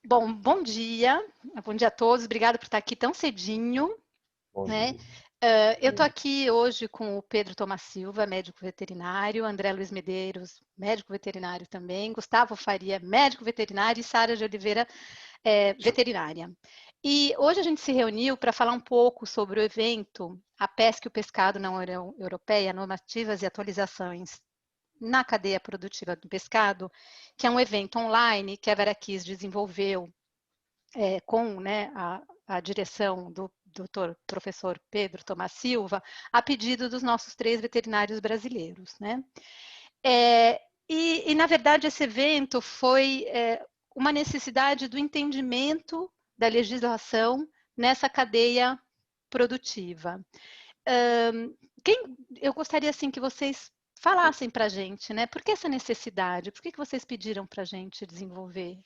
Bom dia. Bom dia a todos. Obrigada por estar aqui tão cedinho, Bom né. dia. Eu estou aqui hoje com o Pedro Thomas Silva, médico veterinário, André Luiz Medeiros, médico veterinário também, Gustavo Faria, médico veterinário, e Sara de Oliveira, veterinária. E hoje a gente se reuniu para falar um pouco sobre o evento A Pesca e o Pescado na União Europeia, normativas e atualizações na cadeia produtiva do pescado, que é um evento online que a Vera Kiss desenvolveu com, né, a direção do doutor professor Pedro Tomás Silva, a pedido dos nossos 3 veterinários brasileiros, né? Na verdade, esse evento foi uma necessidade do entendimento da legislação nessa cadeia produtiva. Eu gostaria, assim, que vocês falassem para a gente, né? Por que essa necessidade? Por que vocês pediram para a gente desenvolver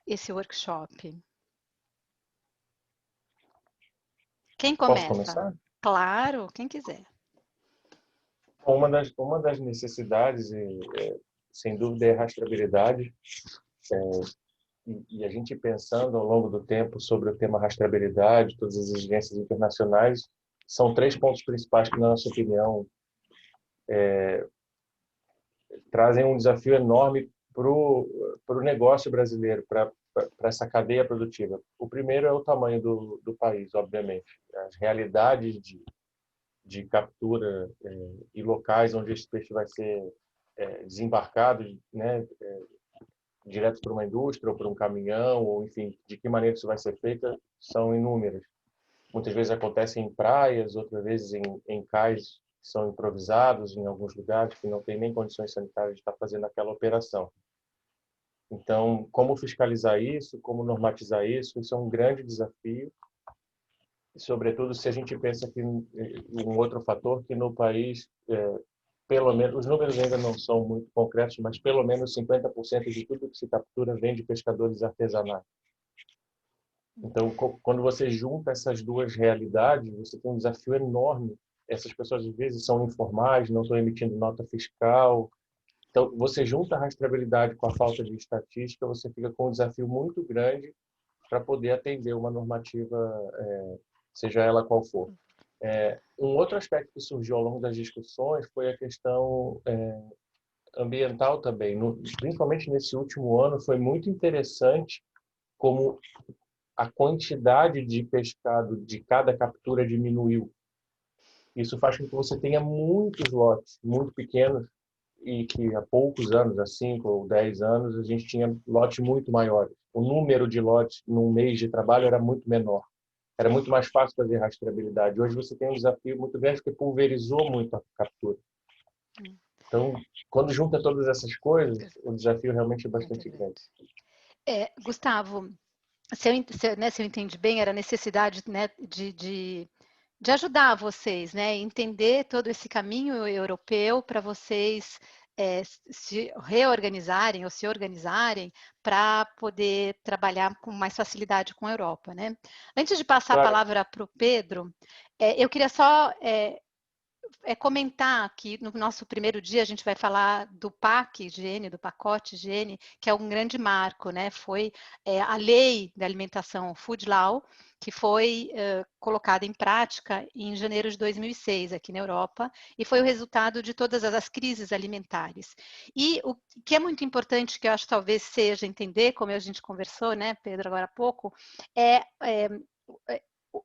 esse workshop? Quem Posso começa? começar? Claro, quem quiser. Uma das necessidades, sem dúvida, é a rastreabilidade. E a gente pensando ao longo do tempo sobre o tema rastreabilidade, todas as exigências internacionais, são 3 pontos principais que, na nossa opinião, trazem um desafio enorme para o negócio brasileiro, para essa cadeia produtiva. O primeiro é o tamanho do país, obviamente. As realidades de captura e locais onde esse peixe vai ser desembarcado, né, direto para uma indústria ou para um caminhão, ou enfim, de que maneira isso vai ser feito, são inúmeras. Muitas vezes acontecem em praias, outras vezes em cais que são improvisados em alguns lugares que não tem nem condições sanitárias de estar fazendo aquela operação. Então, como fiscalizar isso, como normatizar isso, isso é um grande desafio. E, sobretudo, se a gente pensa que um outro fator que no país pelo menos, os números ainda não são muito concretos, mas pelo menos 50% de tudo que se captura vem de pescadores artesanais. Então, quando você junta essas duas realidades, você tem um desafio enorme. Essas pessoas, às vezes, são informais, não estão emitindo nota fiscal. Então, você junta a rastreabilidade com a falta de estatística, você fica com um desafio muito grande para poder atender uma normativa, seja ela qual for. Um outro aspecto que surgiu ao longo das discussões foi a questão ambiental também. Principalmente nesse último ano, foi muito interessante como a quantidade de pescado de cada captura diminuiu. Isso faz com que você tenha muitos lotes, muito pequenos, e que há poucos anos, há 5 ou 10 anos, a gente tinha lotes muito maiores. O número de lotes num mês de trabalho era muito menor. Era muito mais fácil fazer rastreabilidade. Hoje você tem um desafio muito grande porque pulverizou muito a captura. Então, quando junta todas essas coisas, o desafio realmente é bastante grande. Gustavo, se eu entendi bem, era a necessidade, né, de ajudar vocês, né, entender todo esse caminho europeu para vocês se reorganizarem ou se organizarem para poder trabalhar com mais facilidade com a Europa, né? Antes de passar a Claro. palavra para o Pedro, eu queria só comentar que no nosso primeiro dia a gente vai falar do PAC higiene, do pacote higiene, que é um grande marco, né? Foi a lei da alimentação, Food Law, que foi colocada em prática em janeiro de 2006 aqui na Europa, e foi o resultado de todas as crises alimentares. E o que é muito importante, que eu acho que talvez seja entender, como a gente conversou, né, Pedro, agora há pouco,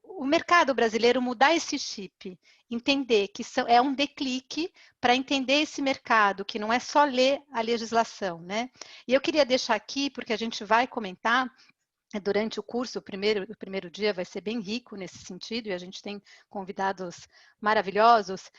o mercado brasileiro mudar esse chip, entender que é um declique para entender esse mercado, que não é só ler a legislação, né? E eu queria deixar aqui, porque a gente vai comentar durante o curso, o primeiro dia vai ser bem rico nesse sentido, e a gente tem convidados maravilhosos,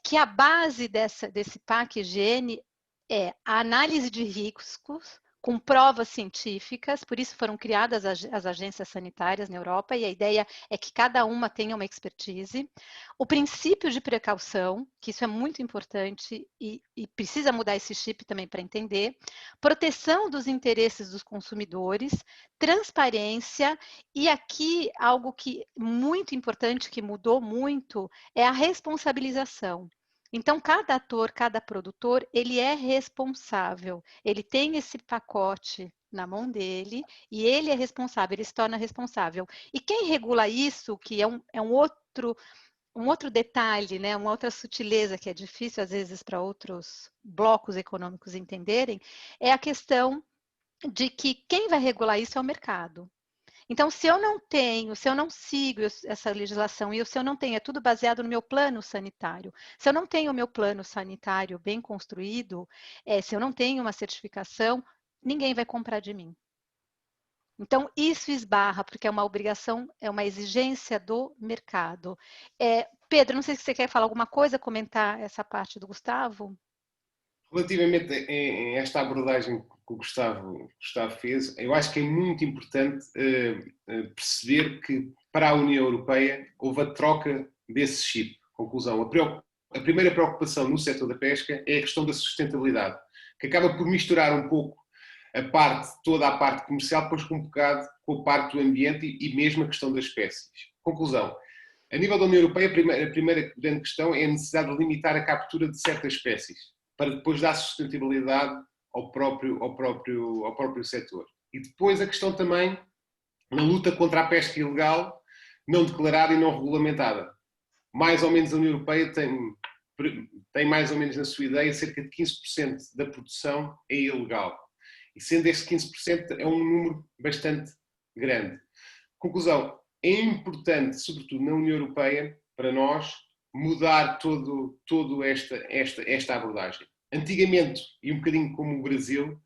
que a base desse PAC higiene é a análise de riscos, com provas científicas, por isso foram criadas as agências sanitárias na Europa, e a ideia é que cada uma tenha uma expertise. O princípio de precaução, que isso é muito importante e precisa mudar esse chip também para entender. Proteção dos interesses dos consumidores, transparência, e aqui algo que muito importante, que mudou muito, é a responsabilização. Então, cada ator, cada produtor, ele é responsável, ele tem esse pacote, na mão dele e ele é responsável, ele se torna responsável. E quem regula isso, que é um outro detalhe, né, uma outra sutileza que é difícil às vezes para outros blocos econômicos entenderem, é a questão de que quem vai regular isso é o mercado. Então, se eu não tenho, se eu não sigo essa legislação e se eu não tenho, é tudo baseado no meu plano sanitário. Se eu não tenho o meu plano sanitário bem construído, se eu não tenho uma certificação, ninguém vai comprar de mim. Então, isso esbarra, porque é uma obrigação, é uma exigência do mercado. Pedro, não sei se você quer falar alguma coisa, comentar essa parte do Gustavo? Relativamente a esta abordagem que o Gustavo fez, eu acho que é muito importante perceber que para a União Europeia houve a troca desse chip. Conclusão, a primeira preocupação no setor da pesca é a questão da sustentabilidade, que acaba por misturar um pouco toda a parte comercial, depois com um bocado com a parte do ambiente e mesmo a questão das espécies. Conclusão, a nível da União Europeia, a primeira grande questão é a necessidade de limitar a captura de certas espécies, para depois dar sustentabilidade ao próprio setor. E depois a questão também na luta contra a pesca ilegal, não declarada e não regulamentada. Mais ou menos a União Europeia tem mais ou menos na sua ideia cerca de 15% da produção é ilegal. E sendo esse 15% é um número bastante grande. Conclusão, é importante, sobretudo na União Europeia, para nós, mudar toda esta abordagem. Antigamente, e um bocadinho como o Brasil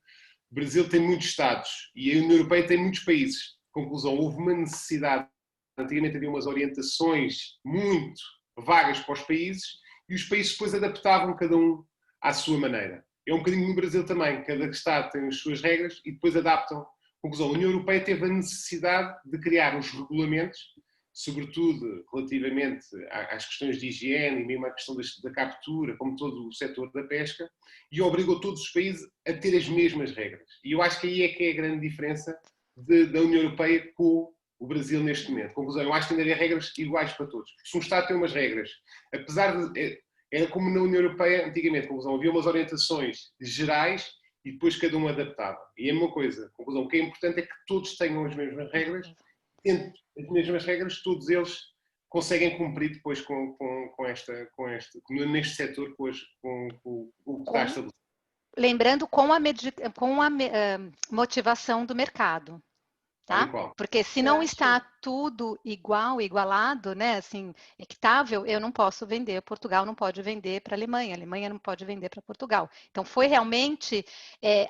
tem muitos Estados e a União Europeia tem muitos países. Conclusão, houve uma necessidade. Antigamente havia umas orientações muito vagas para os países e os países depois adaptavam cada um à sua maneira. É um bocadinho no Brasil também. Cada Estado tem as suas regras e depois adaptam. Conclusão, a União Europeia teve a necessidade de criar os regulamentos, sobretudo relativamente às questões de higiene e mesmo à questão da captura, como todo o setor da pesca, e obrigou todos os países a ter as mesmas regras. E eu acho que aí é que é a grande diferença da União Europeia com o Brasil neste momento. Conclusão, eu acho que ainda havia regras iguais para todos. Se um Estado tem umas regras, apesar de... Era como na União Europeia antigamente, conclusão, havia umas orientações gerais e depois cada um adaptava. E é a mesma coisa. Conclusão, o que é importante é que todos tenham as mesmas regras, tendo as mesmas regras, todos eles conseguem cumprir depois neste setor com o que está estabelecido. Lembrando com a motivação do mercado. Tá? Porque se não está tudo igualado, né, assim, equitável, eu não posso vender, Portugal não pode vender para a Alemanha não pode vender para Portugal. Então, foi realmente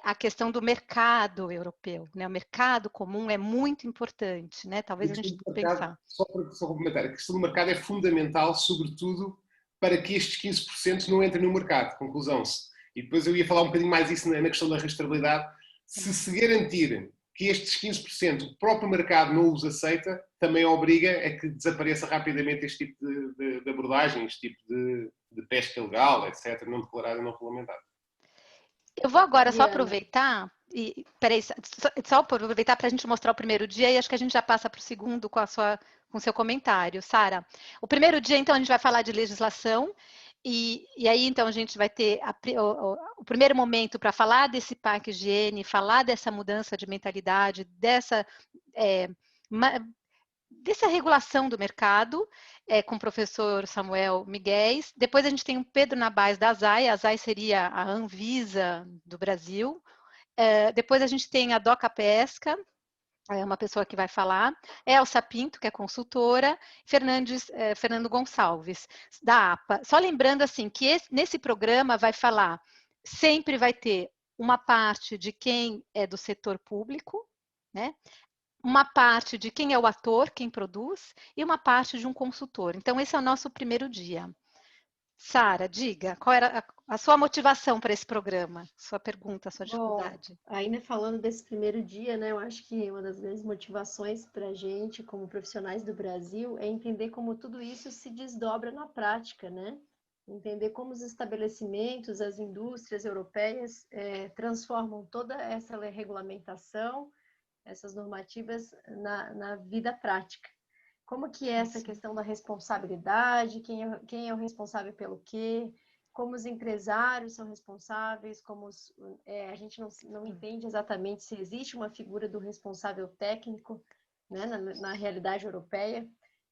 a questão do mercado europeu, né? O mercado comum é muito importante, né? Talvez a gente pensar. Só para complementar, a questão do mercado é fundamental, sobretudo para que estes 15% não entrem no mercado, conclusão-se. E depois eu ia falar um bocadinho mais isso na questão da rastreabilidade. Se garantir que estes 15% o próprio mercado não os aceita, também obriga a que desapareça rapidamente este tipo de abordagem, este tipo de pesca ilegal, etc., não declarada e não regulamentada. Eu vou agora só aproveitar, só aproveitar para a gente mostrar o primeiro dia e acho que a gente já passa para o segundo com o seu comentário, Sara. O primeiro dia, então, a gente vai falar de legislação. E aí, então, a gente vai ter o primeiro momento para falar desse parque higiene, falar dessa mudança de mentalidade, dessa regulação do mercado, com o professor Samuel Miguel. Depois a gente tem o Pedro Nabais da ASAI, a ASAI seria a Anvisa do Brasil. Depois a gente tem a Doca Pesca, é uma pessoa que vai falar, Elsa Pinto, que é consultora, Fernando Gonçalves, da APA. Só lembrando assim que nesse programa vai falar, sempre vai ter uma parte de quem é do setor público, né? Uma parte de quem é o ator, quem produz, e uma parte de um consultor. Então, esse é o nosso primeiro dia. Sara, diga, qual era a sua motivação para esse programa? Sua pergunta, sua dificuldade. Bom, ainda falando desse primeiro dia, né, eu acho que uma das grandes motivações para a gente, como profissionais do Brasil, é entender como tudo isso se desdobra na prática, né? Entender como os estabelecimentos, as indústrias europeias transformam toda essa regulamentação, essas normativas na vida prática. Como que é essa questão da responsabilidade, quem é o responsável pelo quê, como os empresários são responsáveis, a gente não entende exatamente se existe uma figura do responsável técnico, né, na realidade europeia.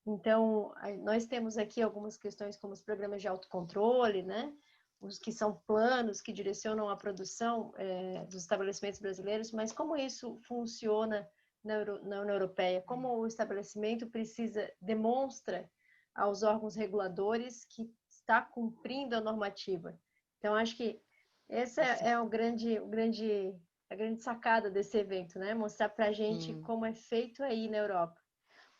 Então, nós temos aqui algumas questões como os programas de autocontrole, né, os que são planos que direcionam a produção dos estabelecimentos brasileiros, mas como isso funciona na União Europeia? Como o estabelecimento demonstra aos órgãos reguladores que está cumprindo a normativa? Então, acho que essa é a grande sacada desse evento, né? Mostrar para a gente como é feito aí na Europa.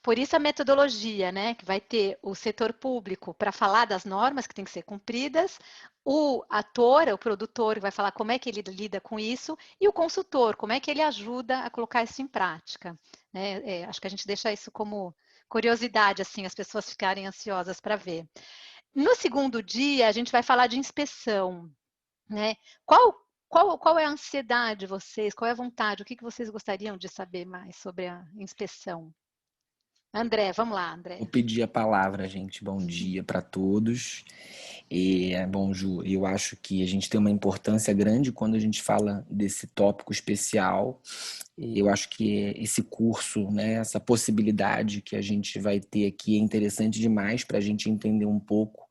Por isso a metodologia, né? Que vai ter o setor público para falar das normas que têm que ser cumpridas, o ator, o produtor, vai falar como é que ele lida com isso, e o consultor, como é que ele ajuda a colocar isso em prática. Né? Acho que a gente deixa isso como curiosidade, assim, as pessoas ficarem ansiosas para ver. No segundo dia, a gente vai falar de inspeção. Né? Qual é a ansiedade de vocês? Qual é a vontade? O que vocês gostariam de saber mais sobre a inspeção? André, vamos lá, André. Vou pedir a palavra, gente. Bom dia para todos. Bom, Ju, eu acho que a gente tem uma importância grande quando a gente fala desse tópico especial. Eu acho que esse curso, né, essa possibilidade que a gente vai ter aqui é interessante demais para a gente entender um pouco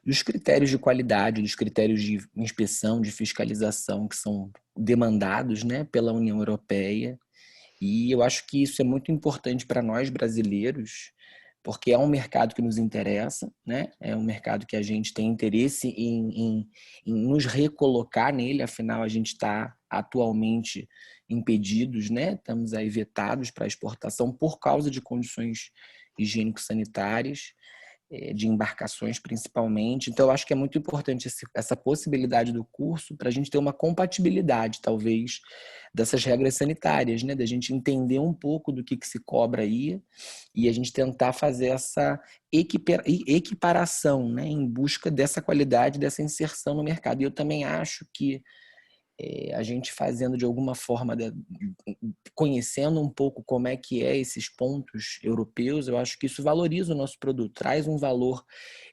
dos critérios de qualidade, dos critérios de inspeção, de fiscalização que são demandados, né, pela União Europeia. E eu acho que isso é muito importante para nós brasileiros, porque é um mercado que nos interessa, né? É um mercado que a gente tem interesse em nos recolocar nele, afinal a gente está atualmente impedidos, né? Estamos aí vetados para exportação por causa de condições higiênico-sanitárias, de embarcações principalmente. Então eu acho que é muito importante essa possibilidade do curso para a gente ter uma compatibilidade, talvez, dessas regras sanitárias, né? Da gente entender um pouco do que se cobra aí e a gente tentar fazer essa equiparação, né? Em busca dessa qualidade, dessa inserção no mercado. E eu também acho que a gente fazendo de alguma forma, conhecendo um pouco como é que esses pontos europeus, eu acho que isso valoriza o nosso produto, traz um valor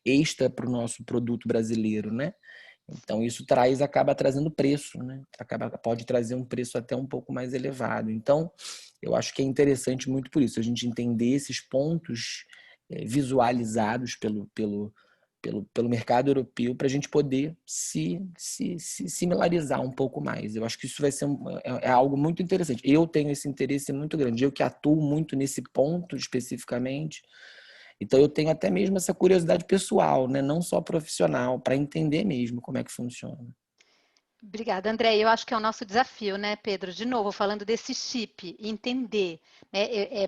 extra para o nosso produto brasileiro, né? Então isso acaba trazendo preço, né? Pode trazer um preço até um pouco mais elevado. Então eu acho que é interessante muito por isso, a gente entender esses pontos visualizados pelo mercado europeu para a gente poder se similarizar um pouco mais. Eu acho que isso vai ser algo muito interessante. Eu tenho esse interesse muito grande, eu que atuo muito nesse ponto especificamente, então eu tenho até mesmo essa curiosidade pessoal, né? Não só profissional, para entender mesmo como é que funciona. Obrigada, André. Eu acho que é o nosso desafio, né, Pedro? De novo, falando desse chip, entender. Né?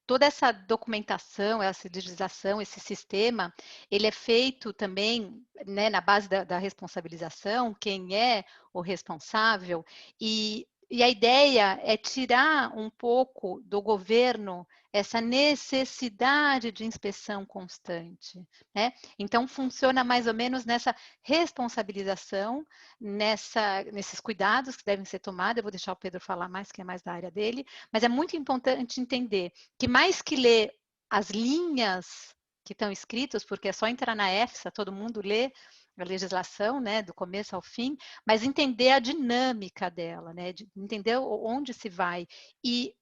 Toda essa documentação, essa digitalização, esse sistema, ele é feito também, né, na base da responsabilização, quem é o responsável, e a ideia é tirar um pouco do governo essa necessidade de inspeção constante, né? Então, funciona mais ou menos nessa responsabilização, nesses cuidados que devem ser tomados. Eu vou deixar o Pedro falar mais, que é mais da área dele, mas é muito importante entender que mais que ler as linhas que estão escritas, porque é só entrar na EFSA, todo mundo lê a legislação, né, do começo ao fim, mas entender a dinâmica dela, né, de entender onde se vai. E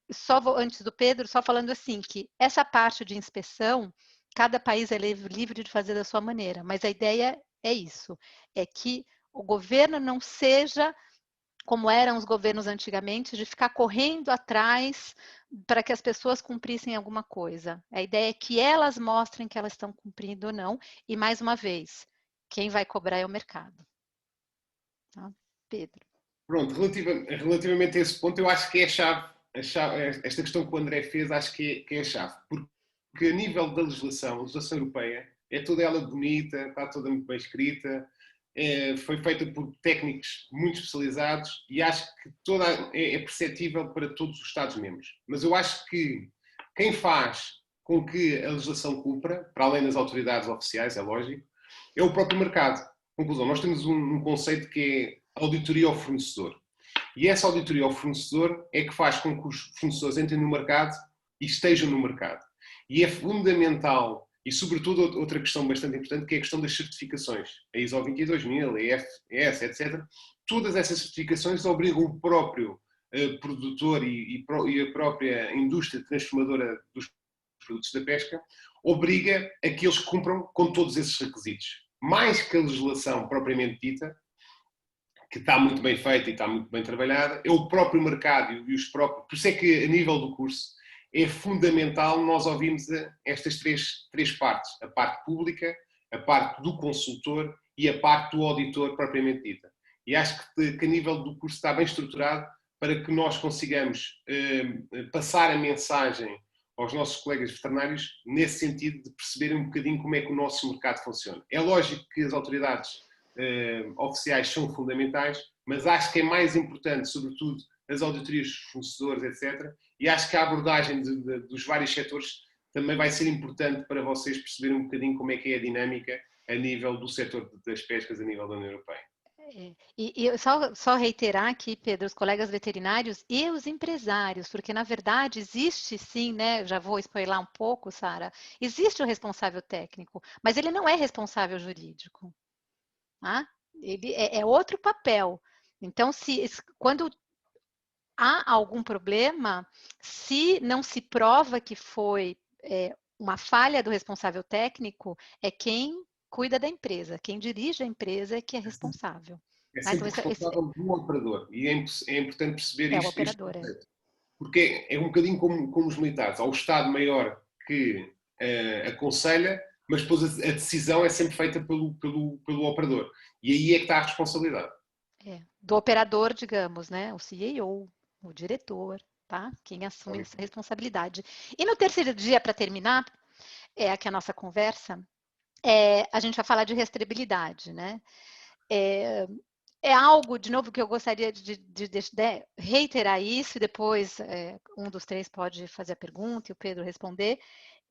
antes do Pedro, só falando assim, que essa parte de inspeção, cada país é livre de fazer da sua maneira, mas a ideia é isso, é que o governo não seja como eram os governos antigamente, de ficar correndo atrás para que as pessoas cumprissem alguma coisa. A ideia é que elas mostrem que elas estão cumprindo ou não, e mais uma vez, quem vai cobrar é o mercado. Tá? Pedro. Pronto, relativamente a esse ponto, eu acho que é a chave, esta questão que o André fez, acho que é a chave, porque a nível da legislação, a legislação europeia, é toda ela bonita, está toda muito bem escrita, foi feita por técnicos muito especializados e acho que toda é perceptível para todos os Estados-membros. Mas eu acho que quem faz com que a legislação cumpra, para além das autoridades oficiais, é lógico, é o próprio mercado. Conclusão, nós temos um conceito que é auditoria ao fornecedor. E essa auditoria ao fornecedor é que faz com que os fornecedores entrem no mercado e estejam no mercado. E é fundamental E, sobretudo, outra questão bastante importante, que é a questão das certificações. A ISO 22000, a IFS, etc. Todas essas certificações obrigam o próprio produtor e a própria indústria transformadora dos produtos da pesca, obriga a que eles cumpram com todos esses requisitos. Mais que a legislação propriamente dita, que está muito bem feita e está muito bem trabalhada, é o próprio mercado e os próprios... Por isso é que, a nível do curso, é fundamental nós ouvirmos estas três partes. A parte pública, a parte do consultor e a parte do auditor propriamente dita. E acho que a nível do curso está bem estruturado para que nós consigamos passar a mensagem aos nossos colegas veterinários nesse sentido de perceberem um bocadinho como é que o nosso mercado funciona. É lógico que as autoridades oficiais são fundamentais, mas acho que é mais importante, sobretudo, as auditorias dos fornecedores, etc. E acho que a abordagem dos vários setores também vai ser importante para vocês perceberem um bocadinho como é que é a dinâmica a nível do setor das pescas a nível da União Europeia. E só reiterar aqui, Pedro, os colegas veterinários e os empresários, porque na verdade existe sim, né? Já vou spoiler um pouco, Sara, existe o responsável técnico, mas ele não é responsável jurídico. Tá? Ele é outro papel. Então, quando há algum problema, se não se prova que foi uma falha do responsável técnico, é quem cuida da empresa, quem dirige a empresa é que é responsável. É sempre responsável do operador. E é importante perceber isto. É o operador, Porque é um bocadinho como os militares. Há o Estado-Maior que aconselha, mas depois a decisão é sempre feita pelo operador. E aí é que está a responsabilidade. Do operador, digamos, né? O CEO, o diretor, tá? Quem assume essa responsabilidade. E no terceiro dia, para terminar, aqui a nossa conversa, a gente vai falar de rastreabilidade, né? É algo, de novo, que eu gostaria de reiterar isso, e depois um dos três pode fazer a pergunta e o Pedro responder.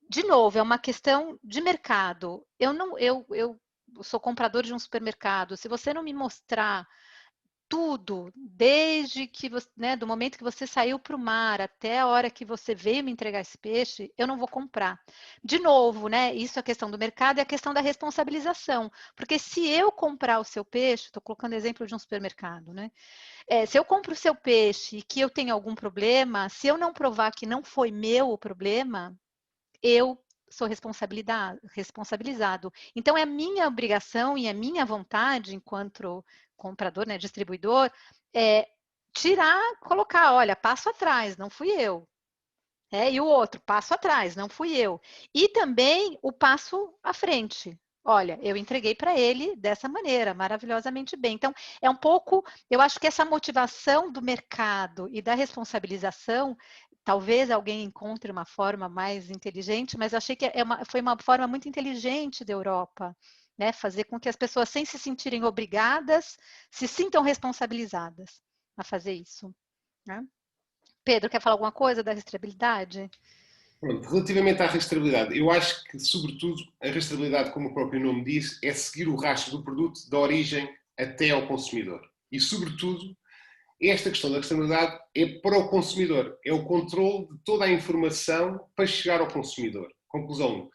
De novo, é uma questão de mercado. Eu sou comprador de um supermercado. Se você não me mostrar tudo, desde que você, né, do momento que você saiu para o mar até a hora que você veio me entregar esse peixe, eu não vou comprar. De novo, né? Isso é a questão do mercado e a questão da responsabilização. Porque se eu comprar o seu peixe, estou colocando exemplo de um supermercado, né? Se eu compro o seu peixe e que eu tenho algum problema, se eu não provar que não foi meu o problema, eu sou responsabilizado. Então, é minha obrigação e é minha vontade, enquanto comprador, né, distribuidor, colocar, olha, passo atrás, não fui eu. E o outro, passo atrás, não fui eu. E também o passo à frente. Olha, eu entreguei para ele dessa maneira, maravilhosamente bem. Então, é um pouco, eu acho que essa motivação do mercado e da responsabilização, talvez alguém encontre uma forma mais inteligente, mas eu achei que foi uma forma muito inteligente da Europa, né? Fazer com que as pessoas, sem se sentirem obrigadas, se sintam responsabilizadas a fazer isso, né? Pedro, quer falar alguma coisa da rastreabilidade? Pronto, relativamente à rastreabilidade, eu acho que, sobretudo, a rastreabilidade, como o próprio nome diz, é seguir o rastro do produto da origem até ao consumidor. E, sobretudo, esta questão da rastreabilidade é para o consumidor. É o controle de toda a informação para chegar ao consumidor. Conclusão,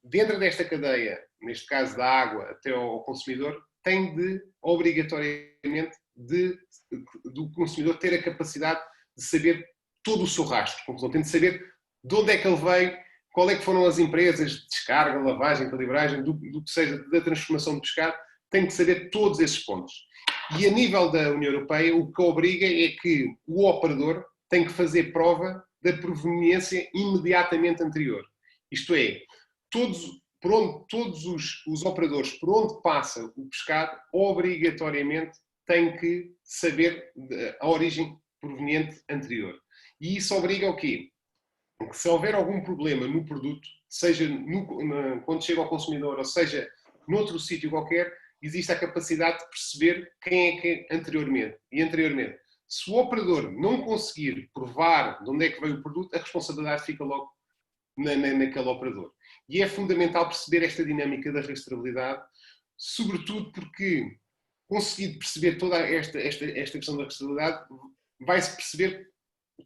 dentro desta cadeia, neste caso da água até ao consumidor, tem de, obrigatoriamente, do consumidor ter a capacidade de saber todo o seu rastro. Conclusão, tem de saber de onde é que ele veio, qual é que foram as empresas de descarga, lavagem, calibragem, do que seja, da transformação do pescado, tem de saber todos esses pontos. E a nível da União Europeia, o que obriga é que o operador tem que fazer prova da proveniência imediatamente anterior. Isto é, todos os operadores por onde passa o pescado, obrigatoriamente têm que saber a origem proveniente anterior. E isso obriga ao quê? Que se houver algum problema no produto, seja quando chega ao consumidor, ou seja, noutro sítio qualquer, existe a capacidade de perceber quem é que anteriormente. E anteriormente, se o operador não conseguir provar de onde é que veio o produto, a responsabilidade fica logo naquele operador. E é fundamental perceber esta dinâmica da rastreabilidade, sobretudo porque, conseguindo perceber toda esta questão da rastreabilidade, vai-se perceber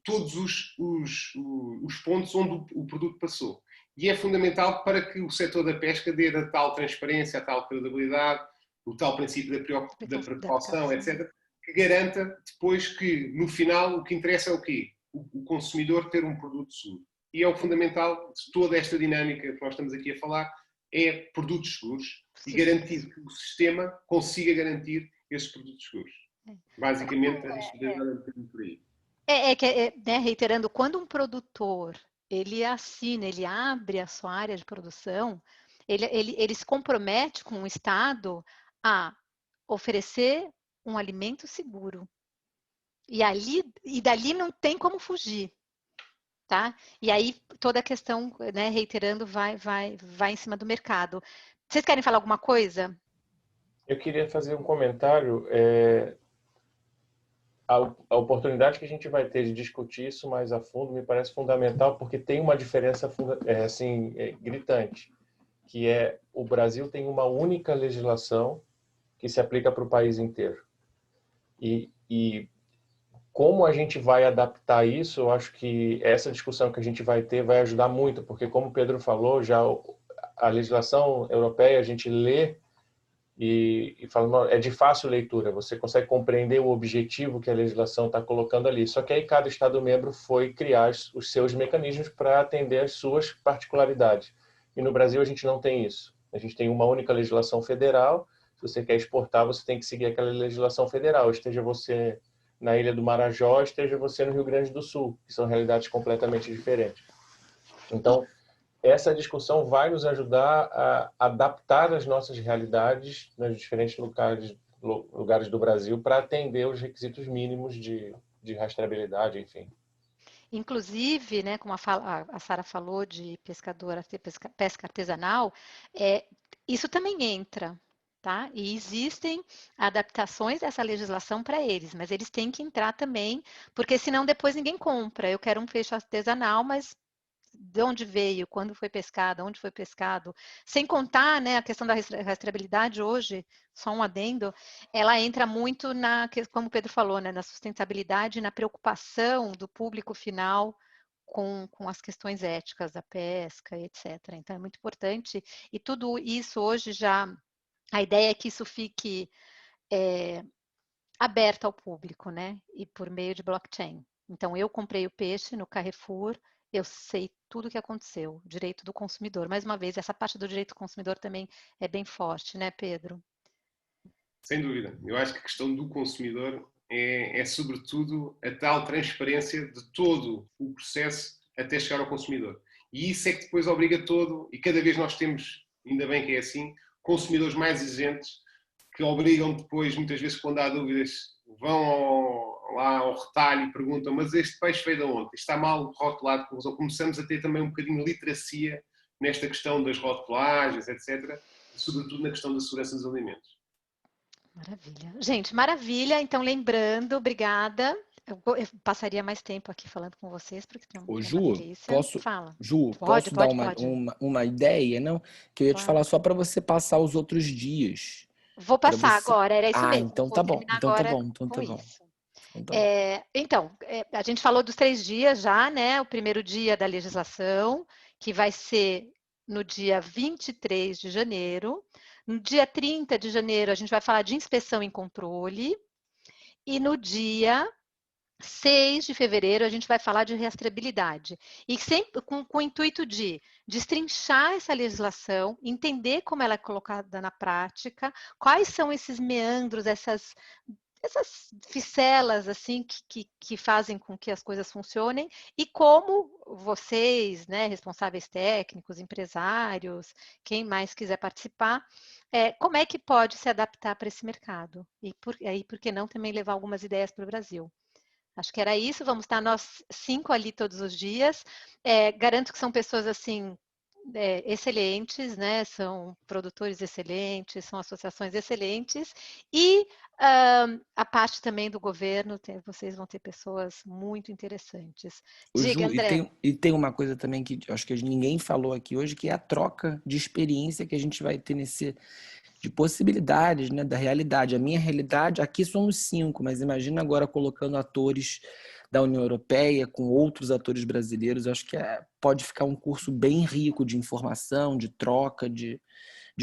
todos os pontos onde o produto passou. E é fundamental para que o setor da pesca dê a tal transparência, a tal credibilidade, o tal princípio da precaução, etc., que garanta depois que, no final, o que interessa é o quê? O consumidor ter um produto seguro. E é o fundamental de toda esta dinâmica que nós estamos aqui a falar, é produtos seguros e garantir que o sistema consiga garantir esses produtos seguros. Basicamente, a responsabilidade é um bocadinho por aí. Né, reiterando, quando um produtor ele assina, ele abre a sua área de produção, ele se compromete com o Estado a oferecer um alimento seguro. E dali não tem como fugir. Tá? E aí toda a questão, né, reiterando, vai em cima do mercado. Vocês querem falar alguma coisa? Eu queria fazer um comentário. A oportunidade que a gente vai ter de discutir isso mais a fundo me parece fundamental, porque tem uma diferença gritante, que é o Brasil tem uma única legislação que se aplica para o país inteiro. E como a gente vai adaptar isso, eu acho que essa discussão que a gente vai ter vai ajudar muito, porque como o Pedro falou, já a legislação europeia a gente lê e fala, é de fácil leitura, você consegue compreender o objetivo que a legislação está colocando ali. Só que aí cada Estado-membro foi criar os seus mecanismos para atender às suas particularidades. E no Brasil a gente não tem isso. A gente tem uma única legislação federal. Se você quer exportar, você tem que seguir aquela legislação federal. Esteja você na Ilha do Marajó, esteja você no Rio Grande do Sul, que são realidades completamente diferentes. Então, essa discussão vai nos ajudar a adaptar as nossas realidades nos diferentes lugares do Brasil para atender os requisitos mínimos de rastreabilidade, enfim. Inclusive, né, como a Sara falou de pesca artesanal, isso também entra, tá? E existem adaptações dessa legislação para eles, mas eles têm que entrar também, porque senão depois ninguém compra. Eu quero um peixe artesanal, mas de onde veio, quando foi pescado, onde foi pescado, sem contar, né, a questão da rastreabilidade hoje, só um adendo, ela entra muito como o Pedro falou, né, na sustentabilidade, na preocupação do público final com as questões éticas da pesca, etc. Então é muito importante, e tudo isso hoje a ideia é que isso fique aberto ao público, né, e por meio de blockchain. Então eu comprei o peixe no Carrefour, eu sei tudo o que aconteceu, direito do consumidor. Mais uma vez, essa parte do direito do consumidor também é bem forte, né, Pedro? Sem dúvida. Eu acho que a questão do consumidor é sobretudo, a tal transparência de todo o processo até chegar ao consumidor. E isso é que depois obriga todo, e cada vez nós temos, ainda bem que é assim, consumidores mais exigentes, que obrigam depois, muitas vezes, quando há dúvidas, vão lá ao retalho e perguntam, mas este peixe veio de onde? Está mal rotulado. Começamos a ter também um bocadinho de literacia nesta questão das rotulagens, etc., e sobretudo na questão da segurança dos alimentos. Maravilha. Gente, maravilha. Então, lembrando, obrigada. Eu passaria mais tempo aqui falando com vocês, porque tem uma delícia. Fala. Pode dar uma ideia? Não, que eu ia te falar só para você passar os outros dias. Vou passar agora, era isso mesmo. Então tá bom. Então tá bom. Então, a gente falou dos 3 dias já, né? O primeiro dia da legislação, que vai ser no dia 23 de janeiro. No dia 30 de janeiro, a gente vai falar de inspeção e controle. E no dia 6 de fevereiro, a gente vai falar de rastreabilidade. E sempre com o intuito de destrinchar essa legislação, entender como ela é colocada na prática, quais são esses meandros, essas ficelas assim que fazem com que as coisas funcionem e como vocês, né, responsáveis técnicos, empresários, quem mais quiser participar, como é que pode se adaptar para esse mercado? E por que não também levar algumas ideias para o Brasil? Acho que era isso, vamos estar nós 5 ali todos os dias. Garanto que são pessoas assim excelentes, né? São produtores excelentes, são associações excelentes e a parte também do governo, vocês vão ter pessoas muito interessantes. Diga, André. E tem uma coisa também que acho que ninguém falou aqui hoje, que é a troca de experiência que a gente vai ter de possibilidades, né, da realidade. A minha realidade, aqui somos 5, mas imagina agora colocando atores da União Europeia com outros atores brasileiros. Eu acho que pode ficar um curso bem rico de informação, de troca, de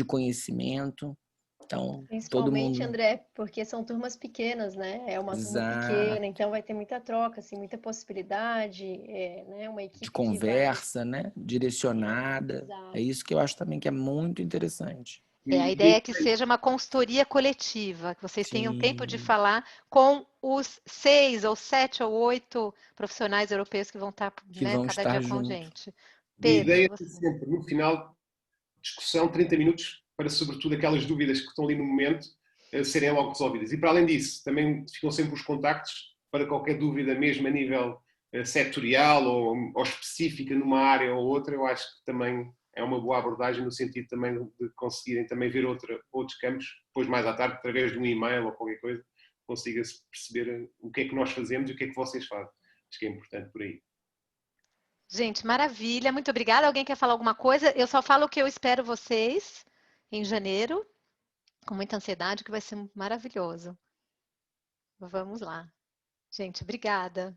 conhecimento. Então, todo Principalmente, mundo... André, porque são turmas pequenas, né? É uma turma pequena, Exato. então vai ter muita troca, assim, muita possibilidade, né? Uma De equipe que vai... conversa, né? Direcionada. É Exato. isso que eu acho também que é muito interessante. A ideia é que seja uma consultoria coletiva, que vocês tenham tempo de Sim, falar com os 6 ou 7 ou 8 profissionais europeus que vão estar, que né, vão cada estar dia com a junto. gente. E a Pedro, ideia é você. sempre, no final, discussão, 30 minutos, para sobretudo aquelas dúvidas que estão ali no momento serem logo resolvidas. E para além disso, também ficam sempre os contactos para qualquer dúvida, mesmo a nível setorial ou específica numa área ou outra. Eu acho que também é uma boa abordagem no sentido também de conseguirem também ver outros campos, depois mais à tarde, através de um e-mail ou qualquer coisa, consiga-se perceber o que é que nós fazemos e o que é que vocês fazem. Acho que é importante por aí. Gente, maravilha, muito obrigada. Alguém quer falar alguma coisa? Eu só falo que eu espero vocês em janeiro, com muita ansiedade, que vai ser maravilhoso. Vamos lá. Gente, obrigada.